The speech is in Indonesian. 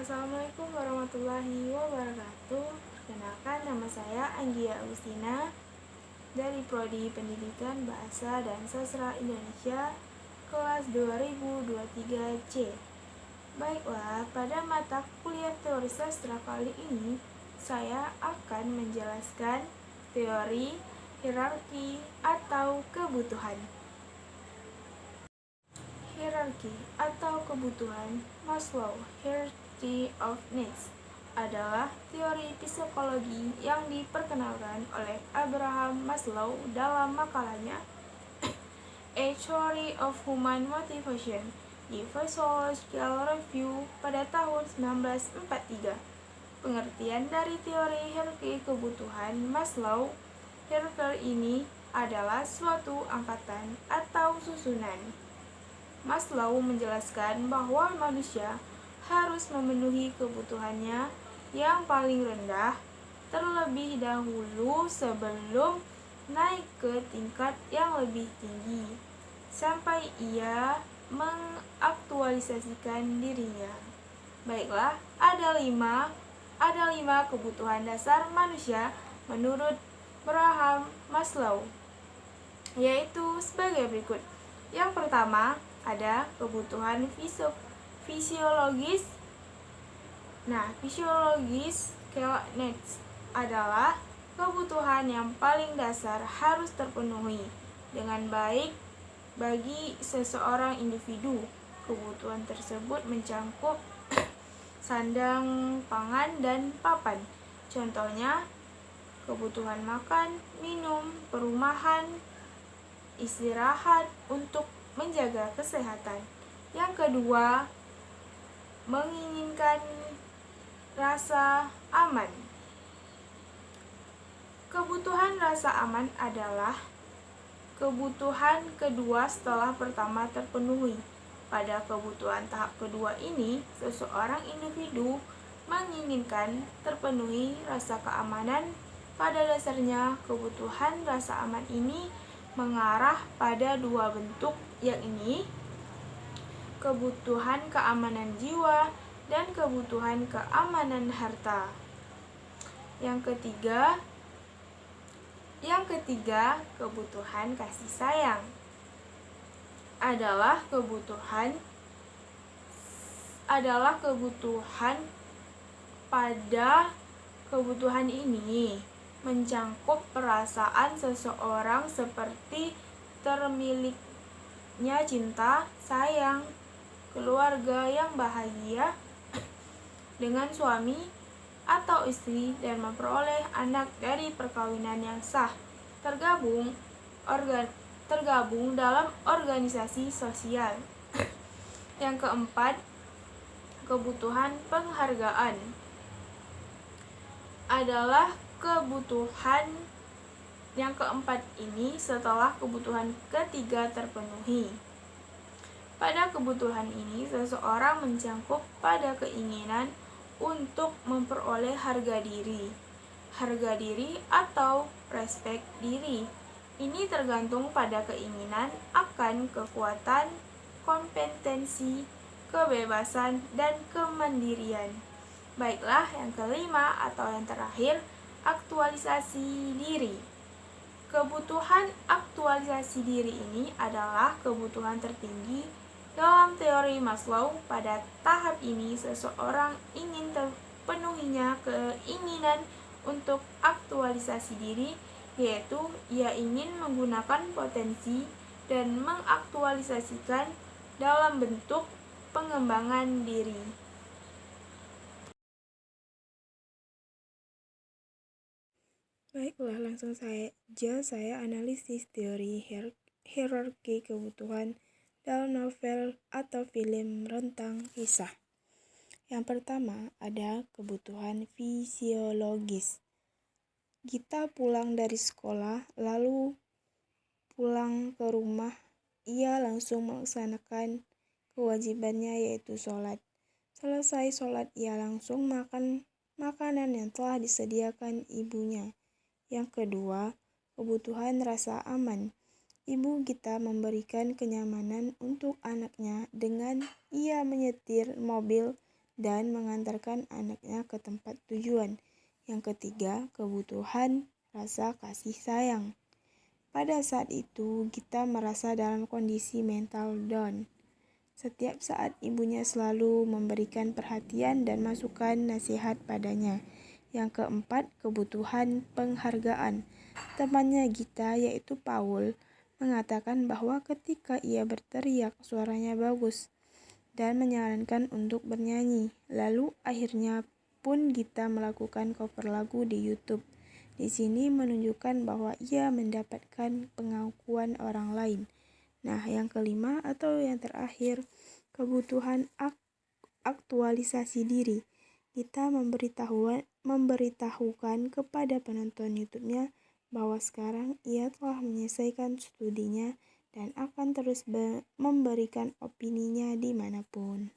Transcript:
Assalamualaikum warahmatullahi wabarakatuh. Perkenalkan, nama saya Anggia Agustina dari Prodi Pendidikan Bahasa dan Sastra Indonesia kelas 2023C. Baiklah, pada mata kuliah teori sastra kali ini saya akan menjelaskan teori hierarki atau kebutuhan. Hierarki atau kebutuhan Maslow, Hierarchy of Needs, adalah teori psikologi yang diperkenalkan oleh Abraham Maslow dalam makalahnya A Theory of Human Motivation di Psychological Review pada tahun 1943. Pengertian dari teori hierarki kebutuhan Maslow, hierarki ini adalah suatu angkatan atau susunan. Maslow menjelaskan bahwa manusia harus memenuhi kebutuhannya yang paling rendah terlebih dahulu sebelum naik ke tingkat yang lebih tinggi, sampai ia mengaktualisasikan dirinya. Baiklah, ada lima kebutuhan dasar manusia menurut Abraham Maslow, yaitu sebagai berikut. Yang pertama, ada kebutuhan fisiologis. Fisiologis needs adalah kebutuhan yang paling dasar harus terpenuhi dengan baik bagi seseorang individu. Kebutuhan tersebut mencakup sandang, pangan, dan papan. Contohnya, kebutuhan makan, minum, perumahan, istirahat untuk menjaga kesehatan. Yang kedua, menginginkan rasa aman. Kebutuhan rasa aman adalah kebutuhan kedua setelah pertama terpenuhi. Pada kebutuhan tahap kedua ini, seseorang individu menginginkan terpenuhi rasa keamanan. Pada dasarnya, kebutuhan rasa aman ini mengarah pada dua bentuk, yakni kebutuhan keamanan jiwa dan kebutuhan keamanan harta. Yang ketiga, kebutuhan kasih sayang adalah kebutuhan pada kebutuhan ini mencakup perasaan seseorang seperti termiliknya cinta, sayang, keluarga yang bahagia dengan suami atau istri, dan memperoleh anak dari perkawinan yang sah, tergabung dalam organisasi sosial. Yang keempat, kebutuhan penghargaan adalah kebutuhan yang keempat ini setelah kebutuhan ketiga terpenuhi. Pada kebutuhan ini, seseorang mencangkup pada keinginan untuk memperoleh harga diri atau respek diri. Ini tergantung pada keinginan akan kekuatan, kompetensi, kebebasan, dan kemandirian. Baiklah, yang kelima atau yang terakhir, aktualisasi diri. Kebutuhan aktualisasi diri ini adalah kebutuhan tertinggi dalam teori Maslow. Pada tahap ini, seseorang ingin terpenuhinya keinginan untuk aktualisasi diri, yaitu ia ingin menggunakan potensi dan mengaktualisasikan dalam bentuk pengembangan diri. Baiklah, langsung saya analisis teori hierarki kebutuhan dalam novel atau film rentang kisah. Yang pertama, ada kebutuhan fisiologis. Gita pulang dari sekolah, lalu pulang ke rumah, ia langsung melaksanakan kewajibannya, yaitu sholat. Selesai sholat, ia langsung makan makanan yang telah disediakan ibunya. Yang kedua, kebutuhan rasa aman. Ibu Gita memberikan kenyamanan untuk anaknya dengan ia menyetir mobil dan mengantarkan anaknya ke tempat tujuan. Yang ketiga, kebutuhan rasa kasih sayang. Pada saat itu, Gita merasa dalam kondisi mental down. Setiap saat ibunya selalu memberikan perhatian dan masukan nasihat padanya. Yang keempat, kebutuhan penghargaan. Temannya Gita, yaitu Paul, mengatakan bahwa ketika ia berteriak, suaranya bagus dan menyarankan untuk bernyanyi. Lalu akhirnya pun Gita melakukan cover lagu di YouTube. Di sini menunjukkan bahwa ia mendapatkan pengakuan orang lain. Nah, yang kelima atau yang terakhir, kebutuhan aktualisasi diri. Kita memberitahukan kepada penonton YouTube-nya bahwa sekarang ia telah menyelesaikan studinya dan akan terus memberikan opininya dimanapun.